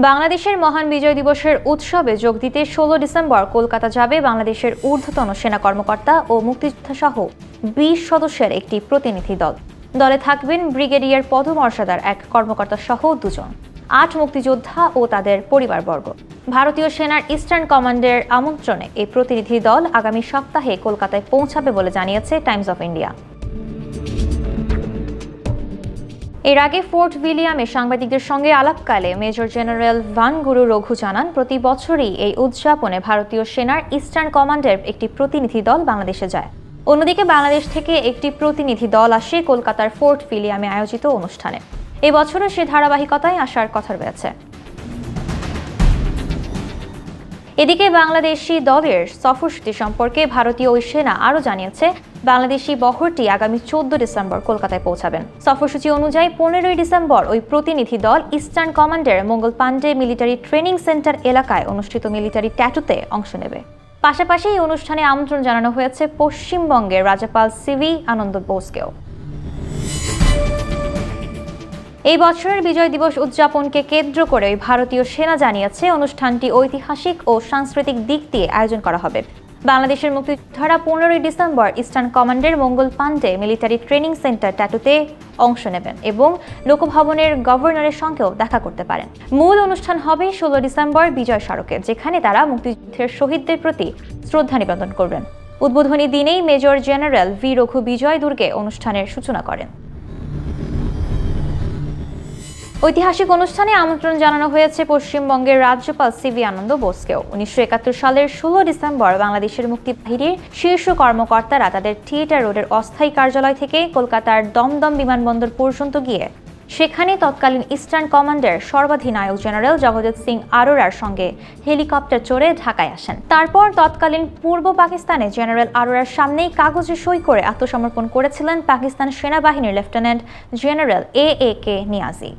বাংলাদেশের মহান বিজয় দিবসের উৎসবে যোগ দিতে ১৬ ডিসেম্বর কলকাতা যাবে বাংলাদেশের ঊর্ধ্বতন সেনা কর্মকর্তা ও মুক্তিযোদ্ধা সহ ২০ সদস্যের একটি প্রতিনিধি দল। দলে থাকবেন ব্রিগেডিয়ার পদমর্যাদার এক কর্মকর্তা সহ ২ জন, ৮ মুক্তিযোদ্ধা ও তাদের পরিবারবর্গ। ভারতীয় সেনার ইস্টার্ন কমান্ডের আমন্ত্রণে এই প্রতিনিধি দল আগামী সপ্তাহে কলকাতায় পৌঁছাবে বলে জানিয়েছে টাইমস অফ ইন্ডিয়া। এর আগে ফোর্ট উইলিয়ামে সাংবাদিকদের সঙ্গে আলাপকালে মেজর জেনারেল ভানগুরু রঘু জানান, প্রতি বছরই এই উদযাপনে ভারতীয় সেনার ইস্টার্ন কমান্ডের একটি প্রতিনিধি দল বাংলাদেশে যায়। অন্যদিকে বাংলাদেশ থেকে একটি প্রতিনিধি দল আসে কলকাতার ফোর্ট উইলিয়ামে আয়োজিত অনুষ্ঠানে। এই বছরও সে ধারাবাহিকতায় আসার কথা রয়েছে। এদিকে বাংলাদেশি দলের সফরসূচি সম্পর্কে ভারতীয় ওই সেনা আরও জানিয়েছে, বাংলাদেশি বহরটি আগামী ১৪ ডিসেম্বর কলকাতায় পৌঁছাবেন। সফরসূচি অনুযায়ী ১৫ ডিসেম্বর ওই প্রতিনিধি দল ইস্টার্ন কমান্ডের মঙ্গল পান্ডে মিলিটারি ট্রেনিং সেন্টার এলাকায় অনুষ্ঠিত মিলিটারি ট্যাটুতে অংশ নেবে। পাশাপাশি এই অনুষ্ঠানে আমন্ত্রণ জানানো হয়েছে পশ্চিমবঙ্গের রাজ্যপাল সিভি আনন্দ বোসকেও। এই বছরের বিজয় দিবস উদযাপনকে কেন্দ্র করে ভারতীয় সেনা জানিয়েছে, অনুষ্ঠানটি ঐতিহাসিক ও সাংস্কৃতিক দিক দিয়ে আয়োজন করা হবে। বাংলাদেশের মুক্তিযোদ্ধারা ১৫ ডিসেম্বর ইস্টার্ন কমান্ডের মঙ্গল পান্ডে মিলিটারি ট্রেনিং সেন্টার ট্যাটুতে অংশ নেবেন এবং লোকভবনের গভর্নরের সঙ্গেও দেখা করতে পারেন। মূল অনুষ্ঠান হবে ১৬ ডিসেম্বর বিজয় স্মারকে, যেখানে তারা মুক্তিযুদ্ধের শহীদদের প্রতি শ্রদ্ধা নিবেদন করবেন। উদ্বোধনী দিনেই মেজর জেনারেল ভি রঘু বিজয় দুর্গে অনুষ্ঠানের সূচনা করেন। ঐতিহাসিক অনুষ্ঠানে আমন্ত্রণ জানানো হয়েছে পশ্চিমবঙ্গের রাজ্যপাল সিভি আনন্দ বোসকেও। ১৯৭১ সালের ১৬ ডিসেম্বর বাংলাদেশের মুক্তিবাহিনীর শীর্ষ কর্মকর্তারা তাদের থিয়েটার রোডের অস্থায়ী কার্যালয় থেকে কলকাতার দমদম বিমানবন্দর পর্যন্ত গিয়ে সেখানে তৎকালীন ইস্টার্ন কমান্ডের সর্বাধিনায়ক জেনারেল জগজিৎ সিং আরোরার সঙ্গে হেলিকপ্টার চড়ে ঢাকায় আসেন। তারপর তৎকালীন পূর্ব পাকিস্তানে জেনারেল আরোরার সামনেই কাগজে সই করে আত্মসমর্পণ করেছিলেন পাকিস্তান সেনাবাহিনীর লেফটেন্যান্ট জেনারেল এ কে নিয়াজি।